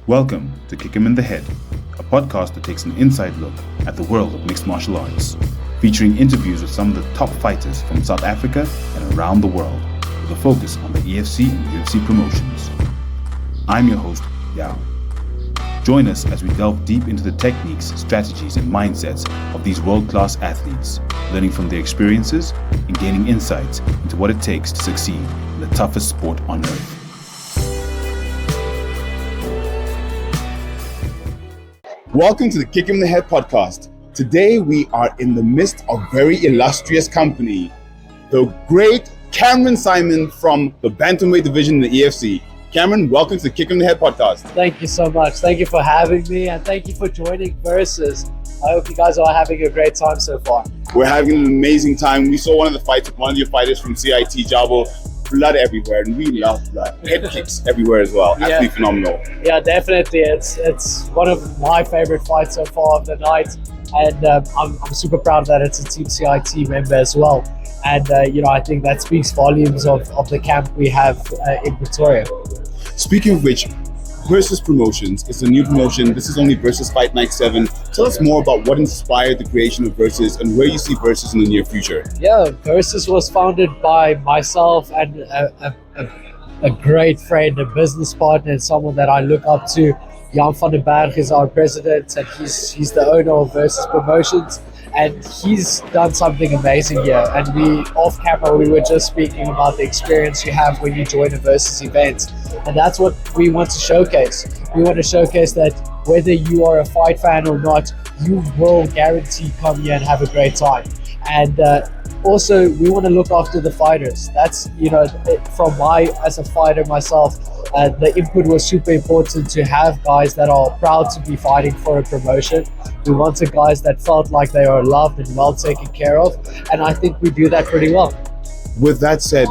Welcome to Kick 'Em in the Head, a podcast that takes an inside look at the world of mixed martial arts, featuring interviews with some of the top fighters from South Africa and around the world, with a focus on the EFC and UFC promotions. I'm your host, Yao. Join us as we delve deep into the techniques, strategies, and mindsets of these world-class athletes, learning from their experiences and gaining insights into what it takes to succeed in the toughest sport on earth. Welcome to the Kick 'Em in the Head podcast. Today we are in the midst of very illustrious company. The great Cameron Saaiman from the Bantamweight division in the EFC. Cameron, welcome to the Kick 'Em in the Head podcast. Thank you so much. Thank you for having me, and thank you for joining Versus. I hope you guys are having a great time so far. We're having an amazing time. We saw one of the fights with one of your fighters from CIT, Jabo. Blood everywhere, and we love blood. Head kicks everywhere as well. Absolutely phenomenal. Yeah, definitely. It's one of my favorite fights so far of the night, and I'm super proud that it's a Team CIT member as well. And I think that speaks volumes of the camp we have in Pretoria. Speaking of which, Versus Promotions is a new promotion. This is only Versus Fight Night 7. Tell us more about what inspired the creation of Versus and where you see Versus in the near future. Yeah, Versus was founded by myself and a great friend, a business partner, and someone that I look up to. Jan van den Berg is our president, and he's the owner of Versus Promotions. And he's done something amazing here. And off camera, we were just speaking about the experience you have when you join a Versus event. And that's what we want to showcase. We want to showcase that whether you are a fight fan or not, you will guarantee come here and have a great time. And also, we want to look after the fighters. That's, as a fighter myself, the input was super important to have guys that are proud to be fighting for a promotion. We wanted guys that felt like they are loved and well taken care of, and I think we do that pretty well. With that said,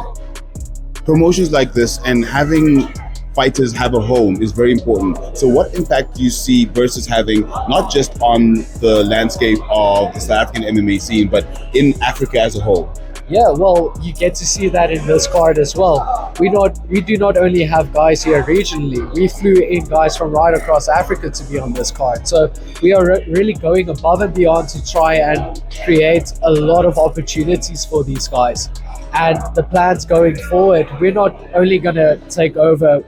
promotions like this and having fighters have a home is very important. So what impact do you see Versus having, not just on the landscape of the South African MMA scene, but in Africa as a whole? Yeah, well, you get to see that in this card as well. We do not only have guys here regionally, we flew in guys from right across Africa to be on this card. So we are really going above and beyond to try and create a lot of opportunities for these guys. And the plans going forward, we're not only going to take over,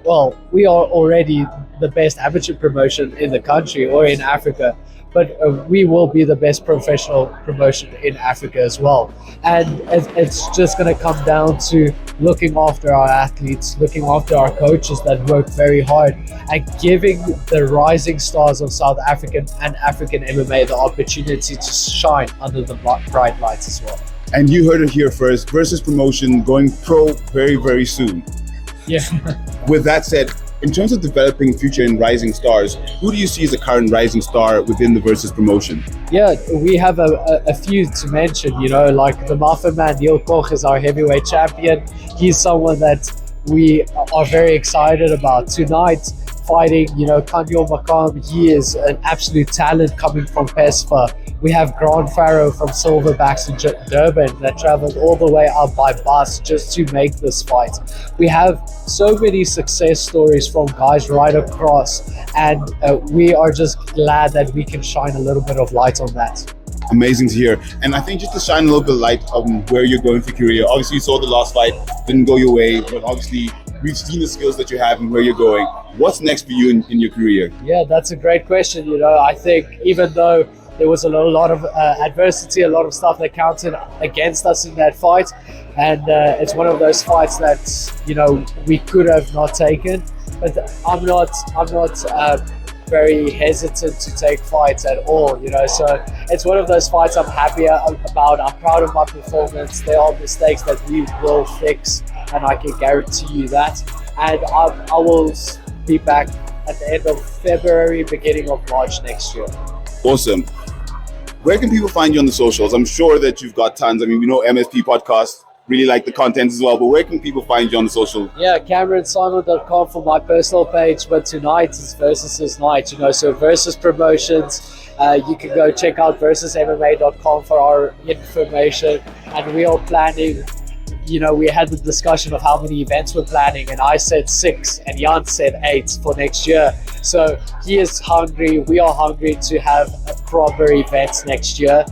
we are already the best amateur promotion in the country or in Africa, but we will be the best professional promotion in Africa as well. And it's just going to come down to looking after our athletes, looking after our coaches that work very hard, and giving the rising stars of South African and African MMA the opportunity to shine under the bright lights as well. And you heard it here first, Versus Promotion going pro very, very soon. Yeah. With that said, in terms of developing future and rising stars, who do you see as a current rising star within the Versus promotion? Yeah, we have a few to mention, like the Muffin Man, Neil Koch is our heavyweight champion. He's someone that we are very excited about. Tonight, fighting, Kanyo Makam, he is an absolute talent coming from PESFA. We have Grant Farrow from Silverbacks in Durban that traveled all the way up by bus just to make this fight. We have so many success stories from guys right across, and we are just glad that we can shine a little bit of light on that. Amazing to hear. And I think just to shine a little bit of light on where you're going for your career, obviously you saw the last fight, didn't go your way, but obviously we've seen the skills that you have and where you're going. What's next for you in your career? Yeah, that's a great question. I think even though there was a lot of adversity, a lot of stuff that counted against us in that fight, and it's one of those fights that we could have not taken. But I'm not very hesitant to take fights at all. So it's one of those fights I'm happy about. I'm proud of my performance. There are mistakes that we will fix, and I can guarantee you that. And I will be back at the end of February, beginning of March next year. Awesome. Where can people find you on the socials? I'm sure that you've got tons. I mean, we know MSP Podcast, really like the content as well, but where can people find you on the social? Yeah, CameronSaaiman.com for my personal page, but tonight is Versus night, so Versus Promotions. You can go check out versusmma.com for our information, and we are planning we had the discussion of how many events we're planning, and I said 6 and Jan said 8 for next year. So he is hungry. We are hungry to have a proper event next year.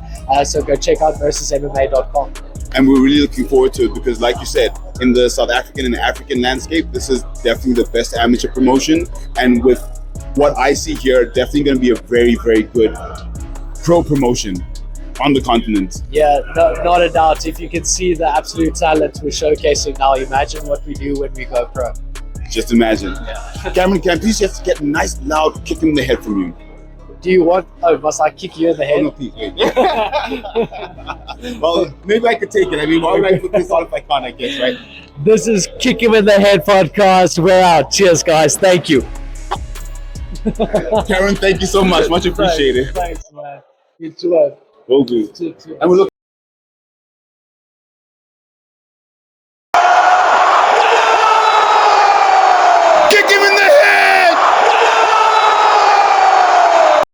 So go check out versusmma.com. And we're really looking forward to it because, like you said, in the South African and African landscape, this is definitely the best amateur promotion. And with what I see here, definitely going to be a very, very good pro promotion on the continent. Yeah, no, not a doubt. If you can see the absolute talent we're showcasing now, imagine what we do when we go pro. Just imagine. Yeah. Cameron, can I please just get a nice loud kick in the head from you? Do you want? Oh, must I kick you in the head? Oh, no, please, wait. Well, maybe I could take it. I mean, why would I put this on if I can't, I guess, right? This is Kick Him in the Head podcast. We're out. Cheers, guys. Thank you. Cameron, thank you so much. Much appreciated. Thanks, man. You too. Will do. Too. And we're looking